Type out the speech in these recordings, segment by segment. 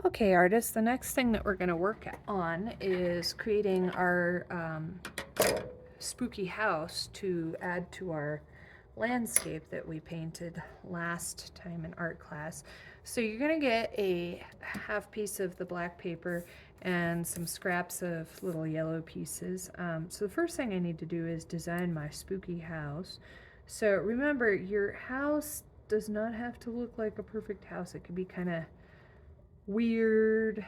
Okay, artists, the next thing that we're going to work on is creating our spooky house to add to our landscape that we painted last time in art class. So you're going to get a half piece of the black paper and some scraps of little yellow pieces. So the first thing I need to do is design my spooky house. So remember, your house does not have to look like a perfect house. It could be kind of weird,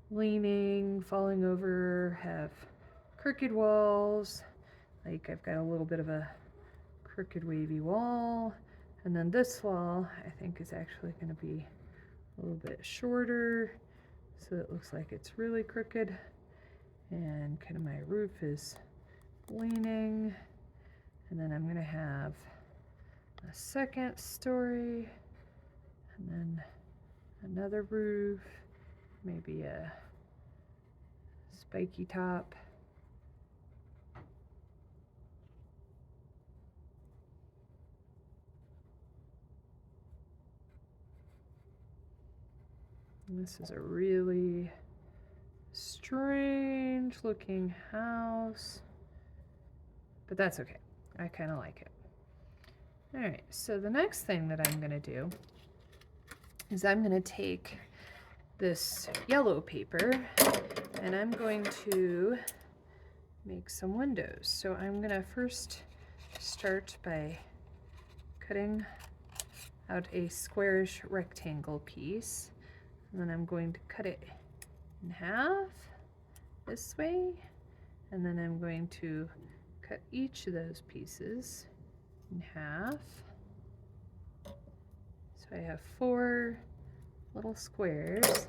leaning, falling over, have crooked walls. Like I've got a little bit of a crooked wavy wall. And then this wall I think is actually going to be a little bit shorter, so it looks like it's really crooked. And kind of my roof is leaning. And then I'm going to have a second story, and then another roof, maybe a spiky top. And this is a really strange looking house, but that's okay. I kind of like it. All right, so the next thing that I'm going to do is I'm going to take this yellow paper and I'm going to make some windows. So I'm going to first start by cutting out a squarish rectangle piece, and then I'm going to cut it in half this way, and then I'm going to cut each of those pieces in half. So I have 4 little squares,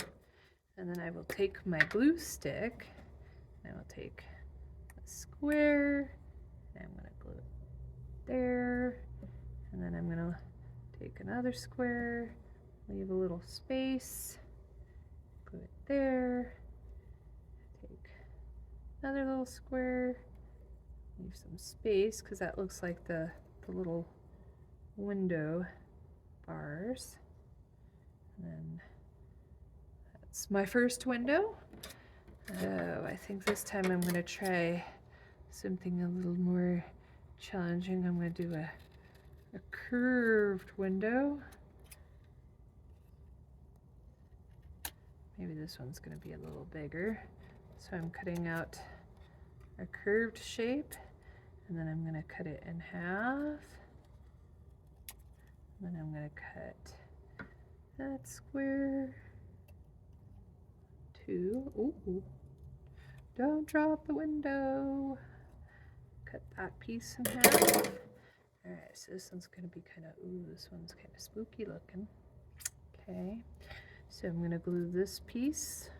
and then I will take my glue stick and I will take a square and I'm going to glue it there, and then I'm going to take another square, leave a little space, glue it there, take another little square, leave some space because that looks like the little window bars. And then that's my first window. Oh, I think this time I'm going to try something a little more challenging. I'm going to do a curved window. Maybe this one's going to be a little bigger. So I'm cutting out a curved shape, and then I'm going to cut it in half. And then I'm going to cut that square. 2. Ooh, don't drop the window. Cut that piece in half. All right, so this one's going to be kind of, this one's kind of spooky looking. Okay, so I'm going to glue this piece.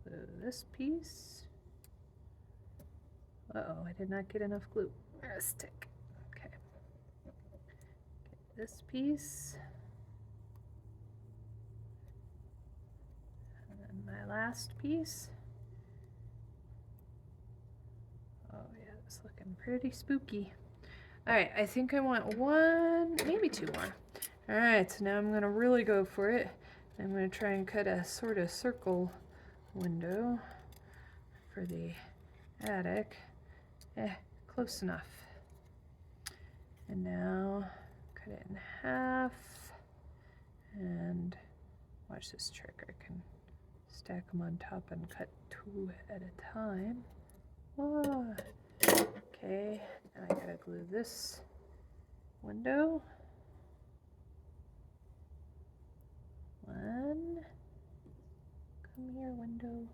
Glue this piece. Uh-oh, I did not get enough glue. A stick. Okay. Get this piece. And then my last piece. Oh yeah, it's looking pretty spooky. All right, I think I want 1, maybe 2 more. All right, so now I'm gonna really go for it. I'm gonna try and cut a sort of circle window for the attic. Close enough. And now cut it in half, and watch this trick. I can stack them on top and cut 2 at a time. Oh. Okay, and I gotta glue this window. 1. Come here, window.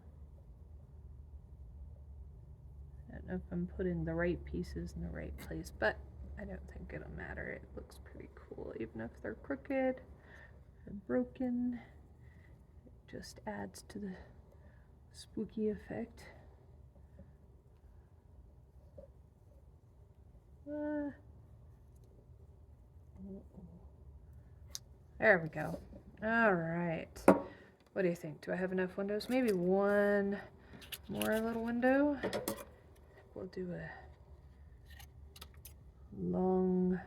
I don't know if I'm putting the right pieces in the right place, but I don't think it'll matter. It looks pretty cool, even if they're crooked or broken. It just adds to the spooky effect. There we go. All right. What do you think? Do I have enough windows? Maybe 1 more little window. We'll do a long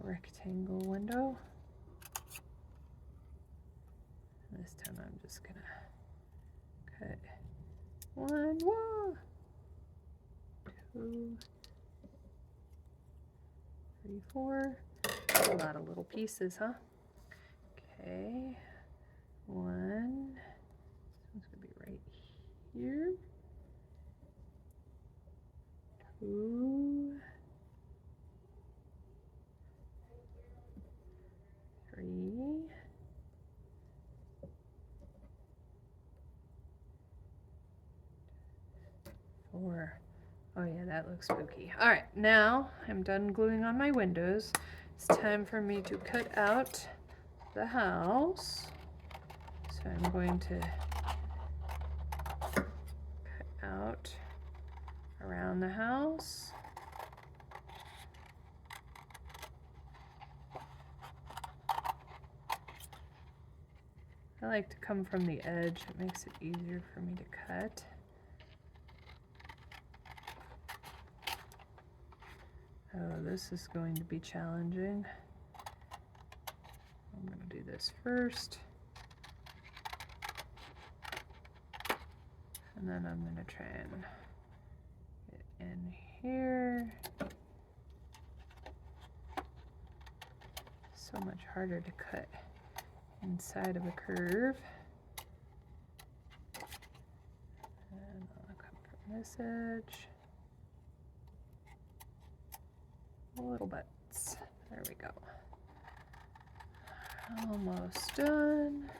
rectangle window. This time I'm just gonna cut 1 wall, 2, 3, 4. A lot of little pieces, huh? Okay, 1. This one's gonna be right here. 2, 3. 4. Oh yeah, that looks spooky. All right, now I'm done gluing on my windows. It's time for me to cut out the house. So I'm going to cut out around the house. I like to come from the edge. It makes it easier for me to cut. Oh, this is going to be challenging. I'm going to do this first. And then I'm going to try and get in here. So much harder to cut inside of a curve. And I'll come from this edge. Little butts. There we go. Almost done.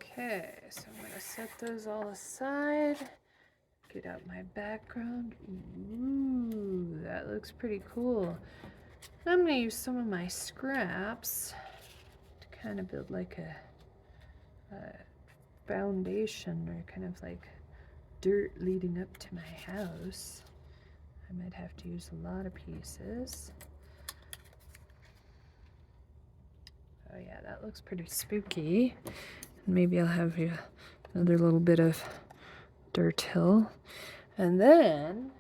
Okay, so I'm going to set those all aside. Get out my background. Ooh, that looks pretty cool. I'm going to use some of my scraps to kind of build like a foundation, or kind of like dirt leading up to my house. I might have to use a lot of pieces. Oh yeah, that looks pretty spooky. Maybe I'll have another little bit of dirt hill. And then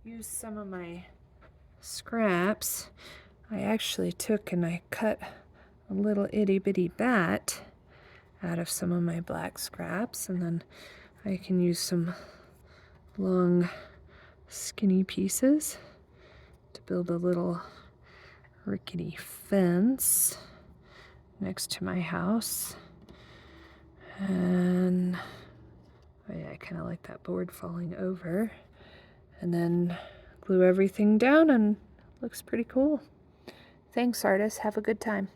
use some of my scraps. I actually took and I cut a little itty bitty bat out of some of my black scraps, and then I can use some long skinny pieces to build a little rickety fence next to my house. And oh yeah, I kind of like that board falling over. And then glue everything down, and it looks pretty cool. Thanks, artist. Have a good time.